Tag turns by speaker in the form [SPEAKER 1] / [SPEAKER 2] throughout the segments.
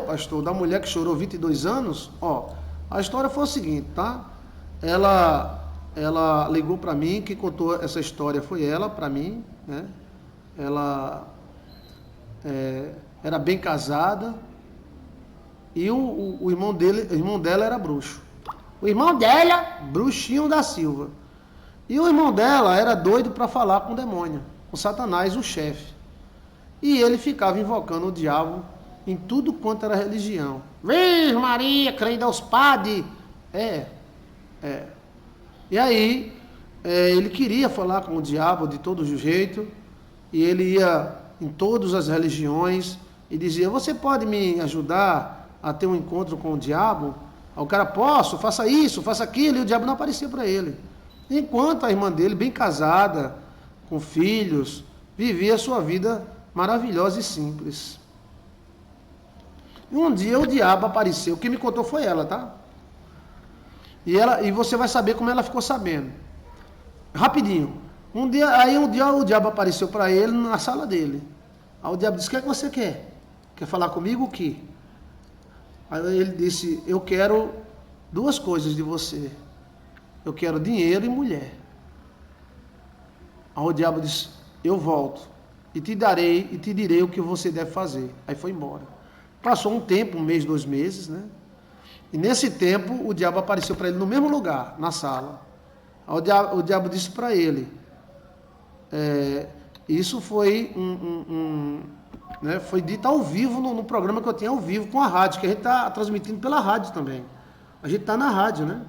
[SPEAKER 1] pastor, da mulher que chorou 22 anos, ó, a história foi o seguinte, tá? Ela ligou para mim, quem contou essa história foi ela para mim, né? Ela era bem casada e o irmão dela era bruxo. O irmão dela, Bruxinho da Silva. E o irmão dela era doido para falar com o demônio, com Satanás, o chefe. E ele ficava invocando o diabo em tudo quanto era religião. Virgem Maria, crente aos padres. E aí, ele queria falar com o diabo de todo jeito, e ele ia em todas as religiões e dizia, você pode me ajudar a ter um encontro com o diabo? Aí o cara, posso, faça isso, faça aquilo, e o diabo não aparecia para ele. Enquanto a irmã dele, bem casada, com filhos, vivia a sua vida maravilhosa e simples. E um dia o diabo apareceu, quem me contou foi ela, tá? E você vai saber como ela ficou sabendo. Rapidinho. Um dia o diabo apareceu para ele na sala dele. Aí o diabo disse, o que é que você quer? Quer falar comigo o quê? Aí ele disse, eu quero duas coisas de você. Eu quero dinheiro e mulher. Aí o diabo disse, eu volto e te direi o que você deve fazer. Aí foi embora. Passou um tempo, um mês, 2 meses, né? E nesse tempo o diabo apareceu para ele no mesmo lugar, na sala. Aí o diabo disse para ele, isso foi né, foi dito ao vivo no programa que eu tinha ao vivo com a rádio, que a gente está transmitindo pela rádio também. A gente está na rádio, né?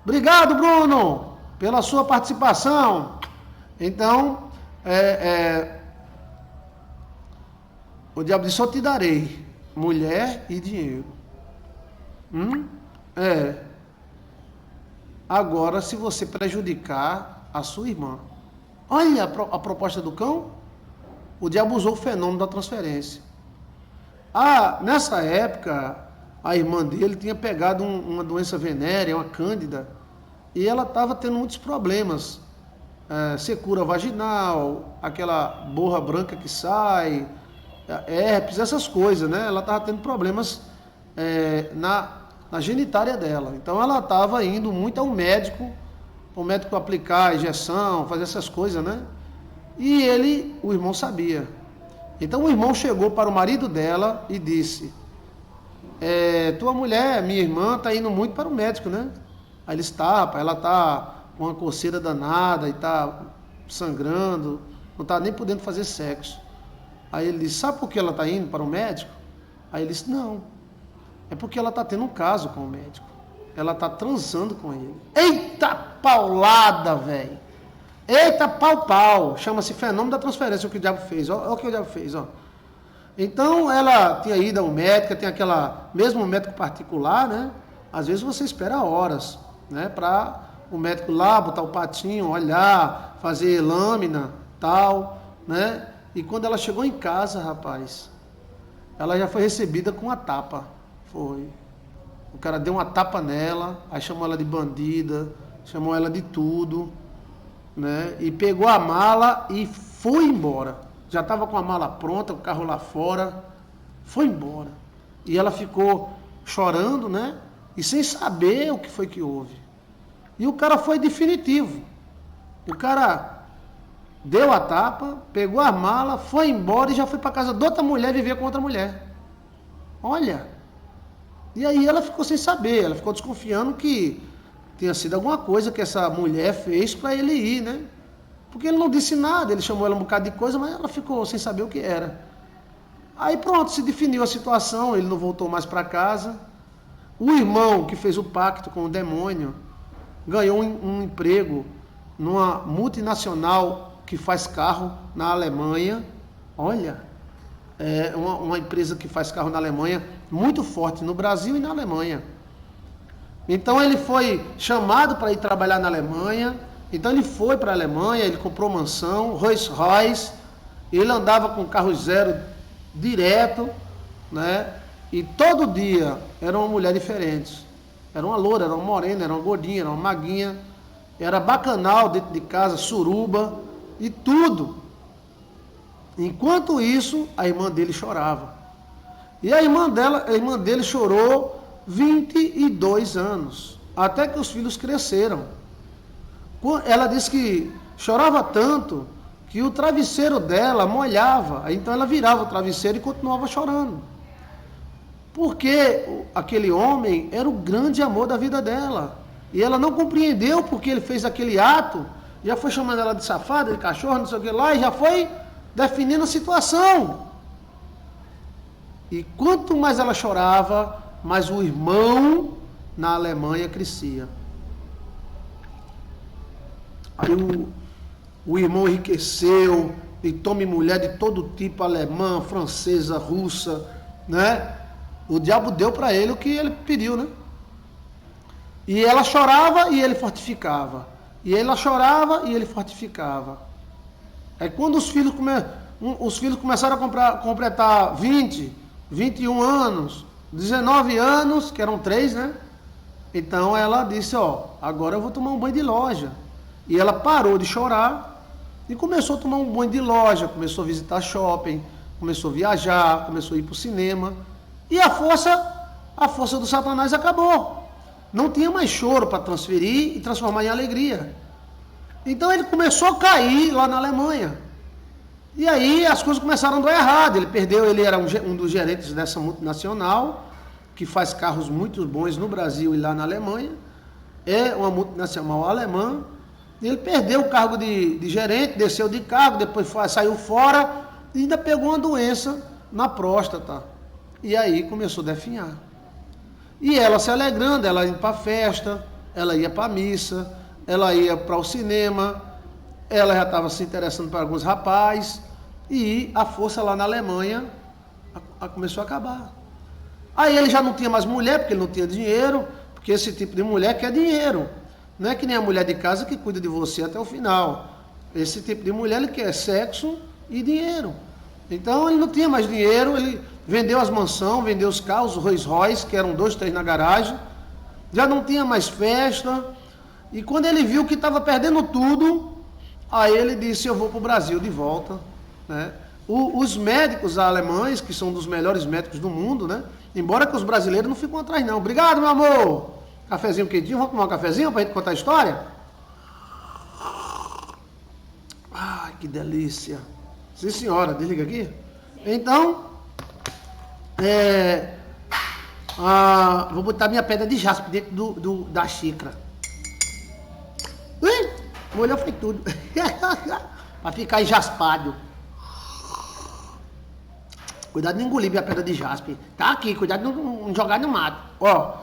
[SPEAKER 1] Obrigado, Bruno, pela sua participação. Então, o diabo disse, eu te darei mulher e dinheiro. Agora, se você prejudicar a sua irmã. Olha a proposta do cão. O diabo usou o fenômeno da transferência. Nessa época, a irmã dele tinha pegado uma doença venérea, uma cândida, e ela estava tendo muitos problemas. Secura vaginal, aquela borra branca que sai, herpes, essas coisas, né? Ela estava tendo problemas na genitália dela. Então ela estava indo muito ao médico, para o médico aplicar a injeção, fazer essas coisas, né? E o irmão sabia. Então o irmão chegou para o marido dela e disse, tua mulher, minha irmã, está indo muito para o médico, né? Aí ele está, ela está com uma coceira danada e está sangrando, não está nem podendo fazer sexo. Aí ele disse, sabe por que ela está indo para o médico? Aí ele disse, não, é porque ela está tendo um caso com o médico. Ela está transando com ele. Eita paulada, velho. Eita pau. Chama-se fenômeno da transferência, o que o diabo fez. Olha o que o diabo fez, ó. Então, ela tinha ido ao médico, tem mesmo médico particular, né? Às vezes você espera horas, né? Para o médico lá botar o patinho, olhar, fazer lâmina, tal, né? E quando ela chegou em casa, rapaz, ela já foi recebida com uma tapa. Foi. O cara deu uma tapa nela, aí chamou ela de bandida, chamou ela de tudo, né? E pegou a mala e foi embora. Já estava com a mala pronta, o carro lá fora, foi embora. E ela ficou chorando, né? E sem saber o que foi que houve. E o cara foi definitivo. O cara deu a tapa, pegou a mala, foi embora e já foi para casa de outra mulher viver com outra mulher. Olha. E aí ela ficou sem saber, ela ficou desconfiando que tinha sido alguma coisa que essa mulher fez para ele ir, né? Porque ele não disse nada, ele chamou ela um bocado de coisa, mas ela ficou sem saber o que era. Aí pronto, se definiu a situação, ele não voltou mais para casa. O irmão que fez o pacto com o demônio ganhou um emprego numa multinacional que faz carro na Alemanha. Olha, uma empresa que faz carro na Alemanha, muito forte no Brasil e na Alemanha. Então ele foi chamado para ir trabalhar na Alemanha. Então ele foi para a Alemanha, ele comprou mansão, Rolls Royce, ele andava com carro zero direto, né? E todo dia era uma mulher diferente. Era uma loura, era uma morena, era uma gordinha, era uma maguinha, era bacanal dentro de casa, suruba e tudo. Enquanto isso, a irmã dele chorava. E a irmã dele chorou 22 anos, até que os filhos cresceram. Ela disse que chorava tanto que o travesseiro dela molhava, então ela virava o travesseiro e continuava chorando. Porque aquele homem era o grande amor da vida dela. E ela não compreendeu porque ele fez aquele ato, já foi chamando ela de safada, de cachorro, não sei o que lá, e já foi definindo a situação. E quanto mais ela chorava, mais o irmão na Alemanha crescia. Aí o irmão enriqueceu e tome mulher de todo tipo, alemã, francesa, russa, né? O diabo deu para ele o que ele pediu, né? E ela chorava e ele fortificava. E ela chorava e ele fortificava. Aí quando os filhos começaram a completar 20, 21 anos, 19 anos, que eram 3, né? Então ela disse, ó, agora eu vou tomar um banho de loja. E ela parou de chorar e começou a tomar um banho de loja, começou a visitar shopping, começou a viajar, começou a ir para o cinema. E a força do Satanás acabou. Não tinha mais choro para transferir e transformar em alegria. Então ele começou a cair lá na Alemanha. E aí as coisas começaram a dar errado. Ele era um dos gerentes dessa multinacional, que faz carros muito bons no Brasil e lá na Alemanha. É uma multinacional alemã. E ele perdeu o cargo de gerente, desceu de cargo, depois saiu fora e ainda pegou uma doença na próstata. E aí começou a definhar. E ela se alegrando, ela ia para a festa, ela ia para a missa, ela ia para o cinema, ela já estava se interessando por alguns rapazes, e a força lá na Alemanha começou a acabar. Aí ele já não tinha mais mulher, porque ele não tinha dinheiro, porque esse tipo de mulher quer dinheiro. Não é que nem a mulher de casa que cuida de você até o final. Esse tipo de mulher, ele quer sexo e dinheiro. Então ele não tinha mais dinheiro, ele vendeu as mansões, vendeu os carros, os Rolls Royce, que eram 2, 3 na garagem. Já não tinha mais festa. E quando ele viu que estava perdendo tudo, aí ele disse, eu vou para o Brasil de volta. Né? Os médicos alemães, que são dos melhores médicos do mundo, né? Embora que os brasileiros não ficam atrás não. Obrigado, meu amor! Cafezinho quentinho, vamos tomar um cafezinho para a gente contar a história? Ai, que delícia! Sim, senhora, desliga aqui. Então, vou botar minha pedra de jaspe dentro da xícara. Ui, molhou foi tudo. Para ficar enjaspado. Cuidado de não engolir minha pedra de jaspe. Tá aqui, cuidado de não jogar no mato. Ó,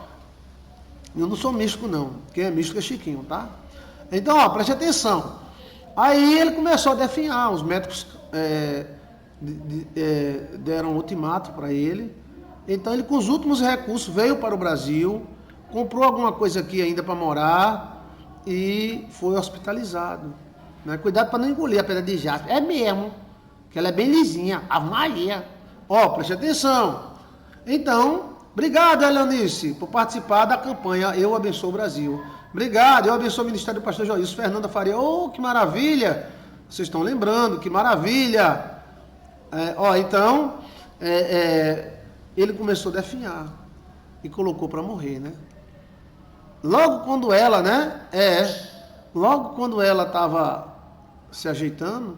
[SPEAKER 1] eu não sou místico não. Quem é místico é Chiquinho, tá? Então, ó, preste atenção. Aí ele começou a definhar. Os médicos deram um ultimato para ele. Então ele, com os últimos recursos, veio para o Brasil, comprou alguma coisa aqui ainda para morar e foi hospitalizado. Né? Cuidado para não engolir a pedra de jaspe. É mesmo, que ela é bem lisinha. A Maria. Ó, preste atenção. Então, obrigado, Elianice, por participar da campanha Eu Abençoo o Brasil. Obrigado, eu abençoo o Ministério do Pastor Joilson. Fernanda Faria, oh, que maravilha. Vocês estão lembrando, que maravilha. Então, ele começou a definhar e colocou para morrer, né? Logo quando ela, logo quando ela estava se ajeitando,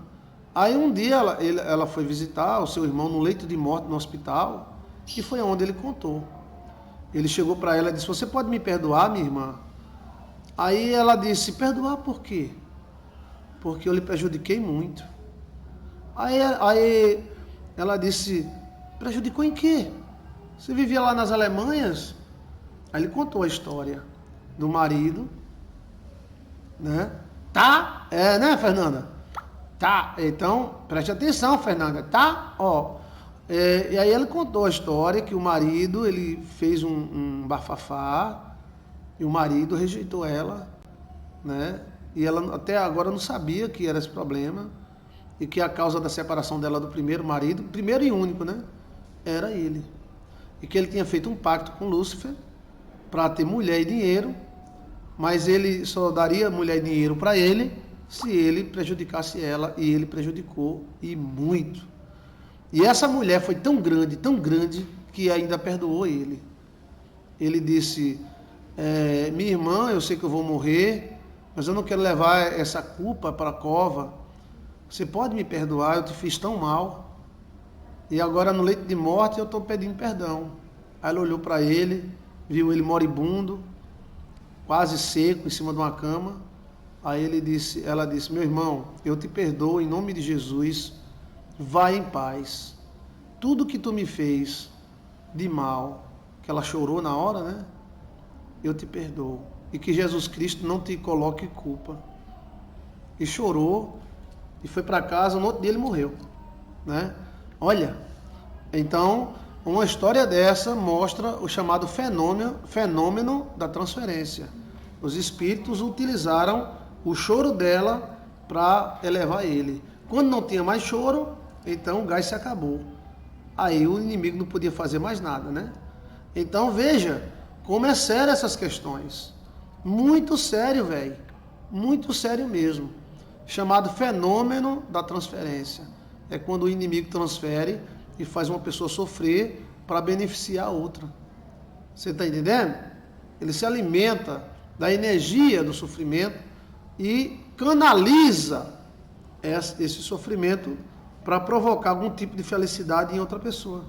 [SPEAKER 1] aí um dia ela foi visitar o seu irmão no leito de morte no hospital, e foi onde ele contou. Ele chegou para ela e disse, você pode me perdoar, minha irmã? Aí ela disse, perdoar por quê? Porque eu lhe prejudiquei muito. Aí ela disse, prejudicou em quê? Você vivia lá nas Alemanhas? Aí ele contou a história do marido, né? Tá? Né, Fernanda? Tá. Então, preste atenção, Fernanda, tá? Ó. E aí ele contou a história que o marido, ele fez um bafafá e o marido rejeitou ela, né? E ela até agora não sabia que era esse problema e que a causa da separação dela do primeiro marido, primeiro e único, né? Era ele. E que ele tinha feito um pacto com Lúcifer para ter mulher e dinheiro, mas ele só daria mulher e dinheiro para ele se ele prejudicasse ela, e ele prejudicou, e muito. E essa mulher foi tão grande, que ainda perdoou ele. Ele disse, minha irmã, eu sei que eu vou morrer, mas eu não quero levar essa culpa para a cova. Você pode me perdoar, eu te fiz tão mal. E agora no leito de morte eu estou pedindo perdão. Aí ela olhou para ele, viu ele moribundo, quase seco, em cima de uma cama. Aí ela disse, meu irmão, eu te perdoo em nome de Jesus, vai em paz. Tudo que tu me fez de mal, que ela chorou na hora, né? Eu te perdoo. E que Jesus Cristo não te coloque culpa. E chorou, e foi para casa, no outro dia ele morreu, né? Olha, então, uma história dessa mostra o chamado fenômeno da transferência. Os espíritos utilizaram o choro dela para elevar ele. Quando não tinha mais choro, então o gás se acabou. Aí o inimigo não podia fazer mais nada, né? Então veja como é sério essas questões. Muito sério, velho. Muito sério mesmo. Chamado fenômeno da transferência. É quando o inimigo transfere e faz uma pessoa sofrer para beneficiar a outra. Você está entendendo? Ele se alimenta da energia do sofrimento e canaliza esse sofrimento para provocar algum tipo de felicidade em outra pessoa.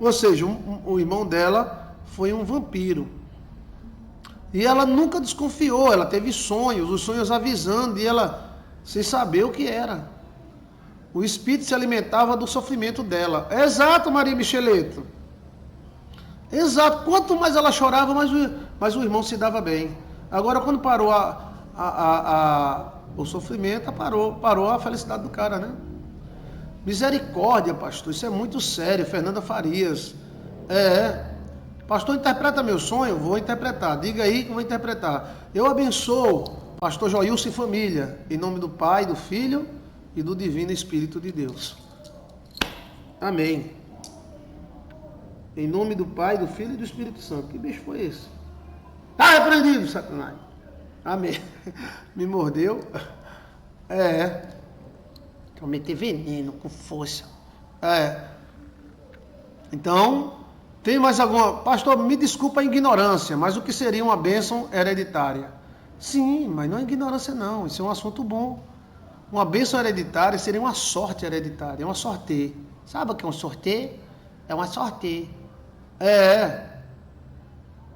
[SPEAKER 1] Ou seja, o irmão dela foi um vampiro. E ela nunca desconfiou, ela teve sonhos, os sonhos avisando, e ela sem saber o que era. O espírito se alimentava do sofrimento dela. Exato, Maria Micheleto. Exato. Quanto mais ela chorava, mais o irmão se dava bem. Agora, quando parou o sofrimento, parou a felicidade do cara, né? Misericórdia, pastor. Isso é muito sério. Fernanda Farias. Pastor, interpreta meu sonho? Vou interpretar. Diga aí que eu vou interpretar. Eu abençoo pastor Joilson e família. Em nome do Pai, do Filho e do Divino Espírito de Deus. Amém. Em nome do Pai, do Filho e do Espírito Santo. Que bicho foi esse? Tá repreendido, Satanás. Amém. Me mordeu. Vou meter veneno com força. Então, tem mais alguma... Pastor, me desculpa a ignorância, mas o que seria uma bênção hereditária? Sim, mas não é ignorância não. Isso é um assunto bom. Uma bênção hereditária seria uma sorte hereditária, uma sorte. Sabe o que é um sorteio? É uma sorte.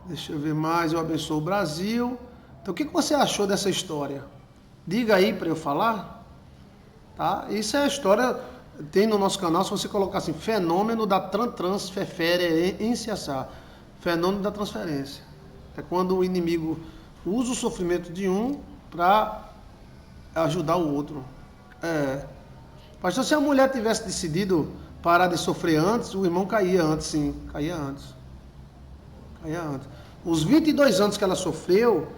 [SPEAKER 1] Deixa eu ver mais. Eu abençoo o Brasil. Então, o que você achou dessa história? Diga aí para eu falar. Tá? Isso é a história, tem no nosso canal, se você colocar assim, fenômeno da transferência. Fenômeno da transferência. É quando o inimigo usa o sofrimento de um para ajudar o outro. Pastor, se a mulher tivesse decidido parar de sofrer antes, o irmão caía antes, sim. Caía antes. Os 22 anos que ela sofreu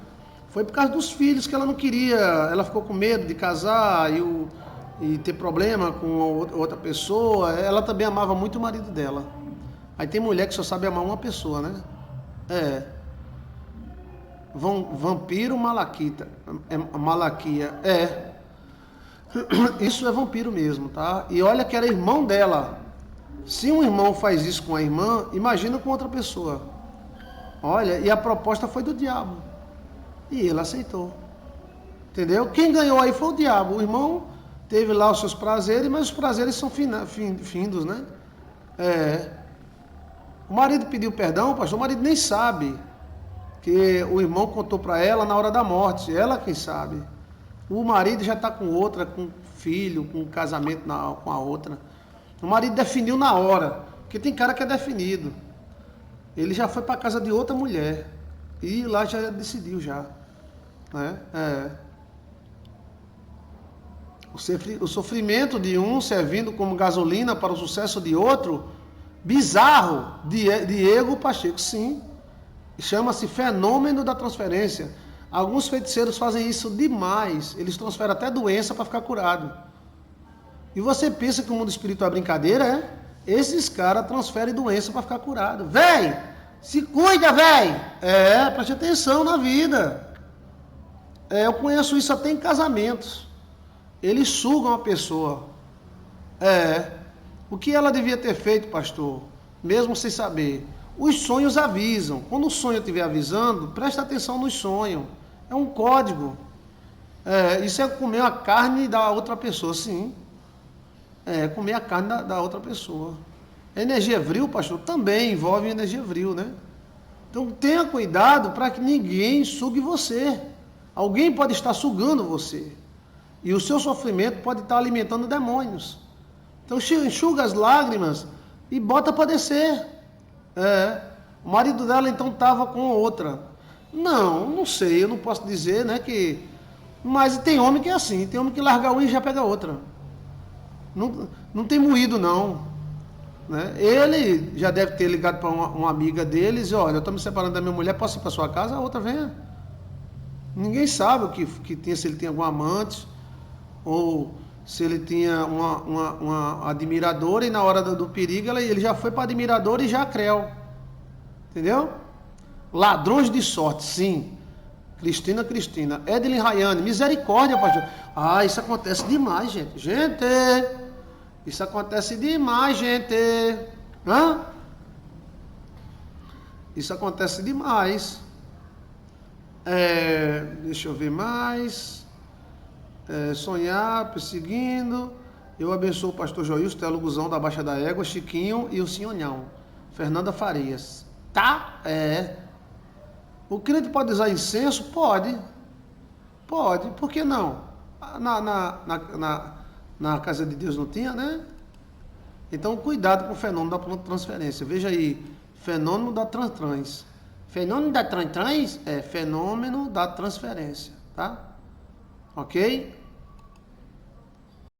[SPEAKER 1] foi por causa dos filhos que ela não queria. Ela ficou com medo de casar e ter problema com outra pessoa. Ela também amava muito o marido dela. Aí tem mulher que só sabe amar uma pessoa, né? Vampiro Malaquia. Isso é vampiro mesmo, tá? E olha que era irmão dela. Se um irmão faz isso com a irmã, imagina com outra pessoa. Olha, e a proposta foi do diabo. E ele aceitou. Entendeu? Quem ganhou aí foi o diabo. O irmão teve lá os seus prazeres, mas os prazeres são findos, né? O marido pediu perdão, pastor, o marido nem sabe. Que o irmão contou para ela na hora da morte. Ela quem sabe. O marido já está com outra, com filho, com casamento com a outra. O marido definiu na hora. Porque tem cara que é definido. Ele já foi para a casa de outra mulher. E lá já decidiu já. Né? O sofrimento de um servindo como gasolina para o sucesso de outro, bizarro, Diego Pacheco, sim. Chama-se fenômeno da transferência. Alguns feiticeiros fazem isso demais. Eles transferem até doença para ficar curado. E você pensa que o mundo espiritual é brincadeira, Esses caras transferem doença para ficar curado. Véi, se cuida, véi. Preste atenção na vida. Eu conheço isso até em casamentos. Eles sugam a pessoa. O que ela devia ter feito, pastor? mesmo sem saber. Os sonhos avisam. Quando o sonho estiver avisando, presta atenção no sonho. É um código. Isso é comer a carne da outra pessoa, sim. Comer a carne da outra pessoa. Energia vril, pastor, também envolve energia vril, né? Então tenha cuidado para que ninguém sugue você. Alguém pode estar sugando você. E o seu sofrimento pode estar alimentando demônios. Então enxuga as lágrimas e bota para descer. O marido dela então estava com outra. Não sei, eu não posso dizer, né, que... Mas tem homem que é assim, tem homem que larga uma e já pega outra. Não tem moído, não. Né? Ele já deve ter ligado para uma amiga deles, olha, eu estou me separando da minha mulher, posso ir para sua casa? A outra venha. Ninguém sabe o que tinha, se ele tinha algum amante, ou se ele tinha uma admiradora, e na hora do perigo ele já foi para admiradora e já creu. Entendeu? Ladrões de sorte, sim. Cristina. Edilin Rayane, misericórdia, pastor. Isso acontece demais, gente. Isso acontece demais, gente. Isso acontece demais. Deixa eu ver mais. Sonhar, perseguindo. Eu abençoo o pastor Joilson, teólogozão da Baixa da Égua, Chiquinho e o Sinhonhão. Fernanda Farias. Tá? O crente pode usar incenso? Pode. Por que não? Na casa de Deus não tinha, né? Então, cuidado com o fenômeno da transferência. Veja aí, fenômeno da trans. Fenômeno da trans é fenômeno da transferência, tá? Ok?